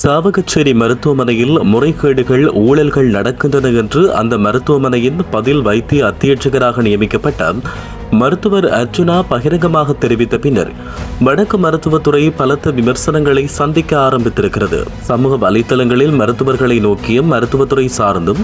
சாவகச்சேரி மருத்துவமனையில் முறைகேடுகள் ஊழல்கள் நடக்கின்றன என்று அந்த மருத்துவமனையின் பதில் வைத்திய அத்தியட்சகராக நியமிக்கப்பட்ட மருத்துவர் அர்ஜுனா பகிரங்கமாக தெரிவித்த பின்னர் வடக்கு மருத்துவத்துறை பலத்த விமர்சனங்களை சந்திக்க ஆரம்பித்திருக்கிறது. சமூக வலைதளங்களில் மருத்துவர்களை நோக்கியும் மருத்துவத்துறை சார்ந்தும்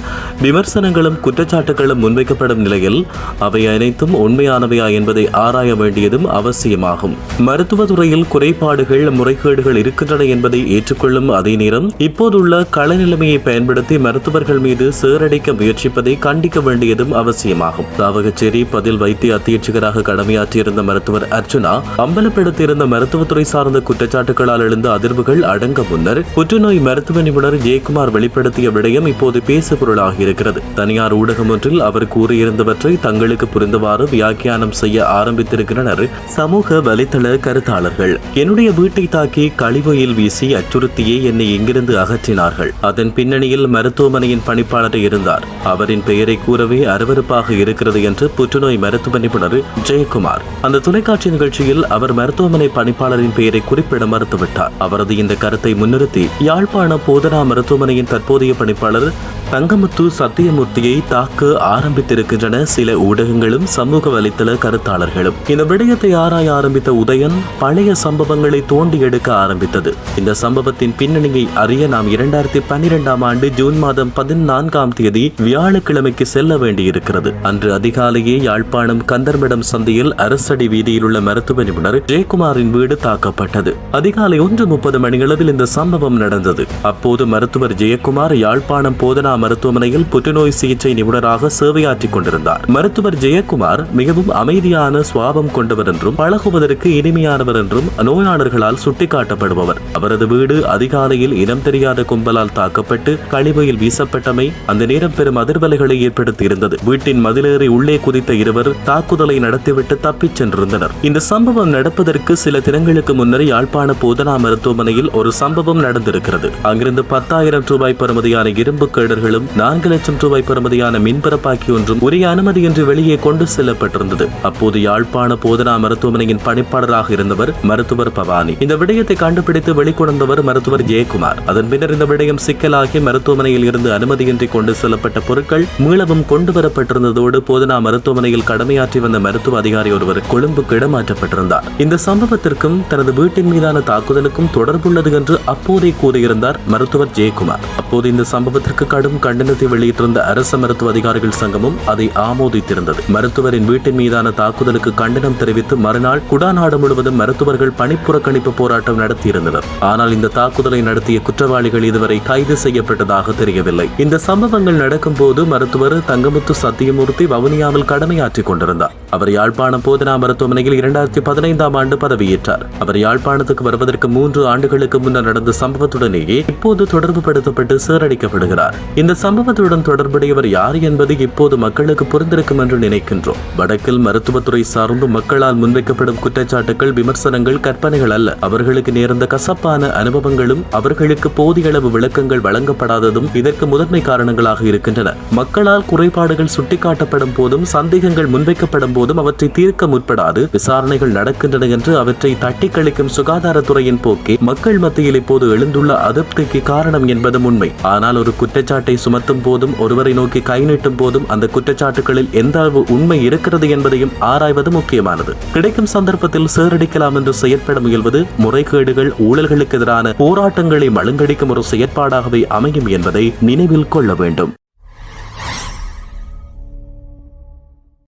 விமர்சனங்களும் குற்றச்சாட்டுகளும் முன்வைக்கப்படும் நிலையில் அவை அனைத்தும் உண்மையானவையா என்பதை ஆராய வேண்டியதும் அவசியமாகும். மருத்துவத்துறையில் குறைபாடுகள் முறைகேடுகள் இருக்கின்றன என்பதை ஏற்றுக்கொள்ளும் அதே நேரம் இப்போதுள்ள கள நிலைமையை பயன்படுத்தி மருத்துவர்கள் மீது சேரடிக்க முயற்சிப்பதை கண்டிக்க வேண்டியதும் அவசியமாகும். சாவகச்சேரி பதில் வைத்திய அத்தியட்சகராக கடமையாற்றியிருந்த மருத்துவர் அர்ஜுனா அம்பலப்படுத்தியிருந்த மருத்துவத்துறை சார்ந்த குற்றச்சாட்டுகளால் எழுந்த அதிர்வுகள் அடங்க முன்னர் புற்றுநோய் மருத்துவ நிபுணர் ஜெயக்குமார் வெளிப்படுத்திய விடயம் இப்போது பேசு பொருளாகி இருக்கிறது. தனியார் ஊடகம் ஒன்றில் அவர் கூறியிருந்தவற்றை தங்களுக்கு புரிந்தவாறு வியாக்கியானம் செய்ய ஆரம்பித்திருக்கின்றனர் சமூக வலைதள கருத்தாளர்கள். என்னுடைய வீட்டை தாக்கி கழிவுயில் வீசி அச்சுறுத்தியே என்னை எங்கிருந்து அகற்றினார்கள். அதன் பின்னணியில் மருத்துவமனையின் பணிப்பாளர் இருந்தார். அவரின் பெயரை கூறவே அருவருப்பாக இருக்கிறது என்று புற்றுநோய் மருத்துவ நிபுணர் ஜெயக்குமார் அந்த தொலைக்காட்சி நிகழ்ச்சியில் அவர் மருத்துவமனை பணிப்பாளரின் பெயரை குறிப்பிட மறுத்துவிட்டார். அவரது இந்த கருத்தை முன்னிறுத்தி யாழ்ப்பாண போதனா மருத்துவமனையின் தற்போதைய பணிப்பாளர் தங்கமுத்து சத்தியமூர்த்தியை தாக்க ஆரம்பித்திருக்கின்றன சில ஊடகங்களும் சமூக வலைத்தள கருத்தாளர்களும். இந்த விடயத்தை ஆராய ஆரம்பித்த உதயன் பழைய சம்பவங்களை தோண்டி எடுக்க ஆரம்பித்தது. இந்த சம்பவத்தின் பின்னணியை அறிய நாம் 2012 ஆண்டு ஜூன் மாதம் 14ஆம் தேதி வியாழக்கிழமைக்கு செல்ல வேண்டியிருக்கிறது. அன்று அதிகாலையே யாழ்ப்பாணம் கந்தர்மடம் சந்தையில் அரசடி வீதியில் உள்ள மருத்துவ நிபுணர் ஜெயக்குமாரின் வீடு தாக்கப்பட்டது. அதிகாலை 1:30 மணியளவில் இந்த சம்பவம் நடந்தது. அப்போது மருத்துவர் ஜெயக்குமார் யாழ்ப்பாணம் போதனா மருத்துவமனையில் புற்றுநோய் சிகிச்சை நிபுணராக சேவையாற்றிக் கொண்டிருந்தார். மருத்துவர் ஜெயக்குமார் மிகவும் அமைதியான சுவாபம் கொண்டவர் என்றும் பழகுவதற்கு இனிமையானவர் என்றும் நோயாளர்களால் சுட்டிக்காட்டப்படுபவர். அவரது வீடு அதிகாலையில் இனம் தெரியாத கும்பலால் தாக்கப்பட்டு கழிவையில் வீசப்பட்டமை அந்த நேரம் பெரும் அதிர்வலைகளை ஏற்படுத்தியிருந்தது. வீட்டின் மதிலேறி உள்ளே குதித்த இருவர் தாக்குதலை நடத்திவிட்டு தப்பிச் சென்றிருந்தனர். இந்த சம்பவம் நடப்பதற்கு சில தினங்களுக்கு முன்னர் யாழ்ப்பாண போதனா மருத்துவமனையில் ஒரு சம்பவம் நடந்திருக்கிறது. அங்கிருந்து 10,000 ரூபாய் பெறுமதியான இரும்பு கேடர்களும் 4 லட்சம் ரூபாய் பெறுமதியான மின்பரப்பாக்கி ஒன்றும் உரிய அனுமதியின்றி வெளியே கொண்டு செல்லப்பட்டிருந்தது. அப்போது யாழ்ப்பாண போதனா மருத்துவமனையின் பணிப்பாளராக இருந்தவர் மருத்துவர் பவானி. இந்த விடயத்தை கண்டுபிடித்து வெளிக்கொணர்ந்தவர் மருத்துவர் ஜெயக்குமார். அதன் பின்னர் இந்த விடயம் சிக்கலாகி மருத்துவமனையில் இருந்து அனுமதியின்றி கொண்டு செல்லப்பட்ட பொருட்கள் மீளவும் கொண்டு வரப்பட்டிருந்ததோடு போதனா மருத்துவமனையில் கடமையாற்றி வந்த மருத்துவ அதிகாரி ஒருவர் கொழும்புக்கு இடமாற்றப்பட்டிருந்தார். இந்த சம்பவத்திற்கும் தனது வீட்டின் மீதான தாக்குதலுக்கும் தொடர்புள்ளது என்று அப்போதே கூறியிருந்தார் மருத்துவர் ஜெயக்குமார். அப்போது இந்த சம்பவத்திற்கு கடும் கண்டனத்தை வெளியிட்டிருந்த அரசு மருத்துவ அதிகாரிகள் சங்கமும் அதை ஆமோதித்திருந்தது. மருத்துவரின் வீட்டின் மீதான தாக்குதலுக்கு கண்டனம் தெரிவித்து மறுநாள் குடாநாடு முழுவதும் மருத்துவர்கள் பணிப்புறக்கணிப்பு போராட்டம் நடத்தியிருந்தனர். ஆனால் இந்த தாக்குதலை நடத்திய குற்றவாளிகள் இதுவரை கைது செய்யப்பட்டதாக தெரியவில்லை. இந்த சம்பவங்கள் நடக்கும் போது மருத்துவர் தங்கமுத்து சத்தியமூர்த்தி வவுனியாவில் கடமையாற்றிக் கொண்டிருந்தார். அவர் யாழ்ப்பாணம் போதனா மருத்துவமனையில் 2015ஆம் ஆண்டு பதவியேற்றார். அவர் யாழ்ப்பாணத்துக்கு வருவதற்கு 3 ஆண்டுகளுக்கு முன்னர் நடந்த சம்பவத்துடனேயே இப்போது தொடர்பு படுத்தப்பட்டு சேரடிக்கப்படுகிறார். இந்த சம்பவத்துடன் தொடர்புடையவர் யார் என்பது இப்போது மக்களுக்கு புரிந்திருக்கும் என்று நினைக்கின்றோம். வடக்கில் மருத்துவத்துறை சார்ந்து மக்களால் முன்வைக்கப்படும் குற்றச்சாட்டுகள் விமர்சனங்கள் கற்பனைகள் அல்ல. அவர்களுக்கு நேர்ந்த கசப்பான அனுபவங்களும் அவர்களுக்கு போதிய அளவு விளக்கங்கள் வழங்கப்படாததும் இதற்கு முதன்மை காரணங்களாக இருக்கின்றன. மக்களால் குறைபாடுகள் சுட்டிக்காட்டப்படும் போதும் சந்தேகங்கள் முன்வைக்கப்படும் போதும் அவற்றை தீர்க்க முற்படாது விசாரணைகள் நடக்கின்றன என்று அவற்றை தட்டி கழிக்கும் சுகாதாரத்துறையின் போக்கே மக்கள் மத்தியில் இப்போது எழுந்துள்ள அதிருப்திக்கு காரணம் என்பதும் உண்மை. ஆனால் ஒரு குற்றச்சாட்டை சுமத்தும் போதும் ஒருவரை நோக்கி கை நீட்டும் போதும் அந்த குற்றச்சாட்டுகளில் எந்த அளவு உண்மை இருக்கிறது என்பதையும் ஆராய்வது முக்கியமானது. கிடைக்கும் சந்தர்ப்பத்தில் சேரடிக்கலாம் என்று செயற்பட முயல்வது முறைகேடுகள் ஊழல்களுக்கு எதிரான போராட்டங்களை மழுங்கடிக்கும் ஒரு செயற்பாடாகவே அமையும் என்பதை நினைவில் கொள்ள வேண்டும்.